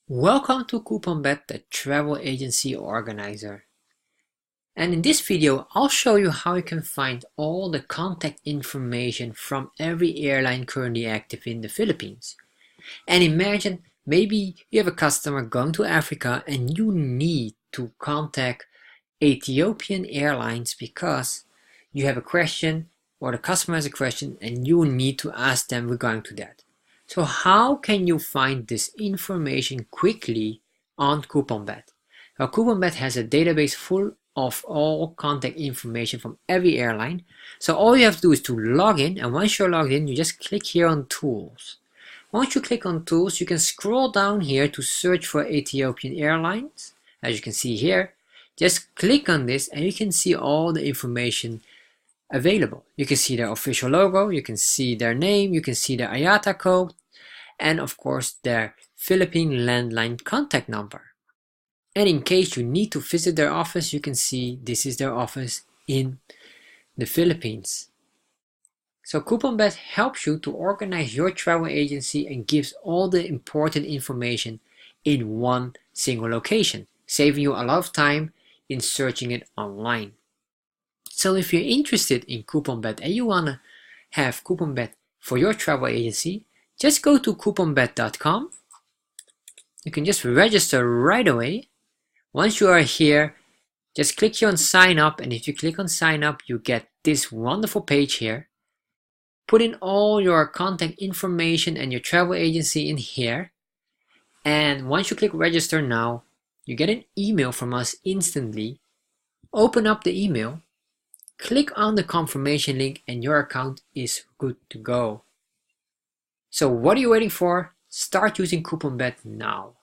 Welcome to CouponBet, the travel agency organizer. And in this video, I'll show you how you can find all the contact information from every airline currently active in the Philippines. And imagine maybe you have a customer going to Africa and you need to contact Ethiopian Airlines because you have a question or the customer has a question and you need to ask them regarding to that. So how can you find this information quickly on CouponBet? Now, CouponBet has a database full of all contact information from every airline. So all you have to do is to log in, and once you're logged in, you just click here on Tools. Once you click on Tools, you can scroll down here to search for Ethiopian Airlines. As you can see here, just click on this and you can see all the information available. You can see their official logo, you can see their name, you can see their IATA code, and of course their Philippine landline contact number. And in case you need to visit their office, you can see this is their office in the Philippines. So CouponBet helps you to organize your travel agency and gives all the important information in one single location, saving you a lot of time in searching it online. So if you're interested in CouponBet and you want to have CouponBet for your travel agency, just go to couponbet.com. You can just register right away. Once you are here, just click here on sign up, and if you click on sign up, you get this wonderful page here. Put in all your contact information and your travel agency in here. And once you click register now, you get an email from us instantly. Open up the email. Click on the confirmation link and your account is good to go. So what are you waiting for? Start using CouponBet now.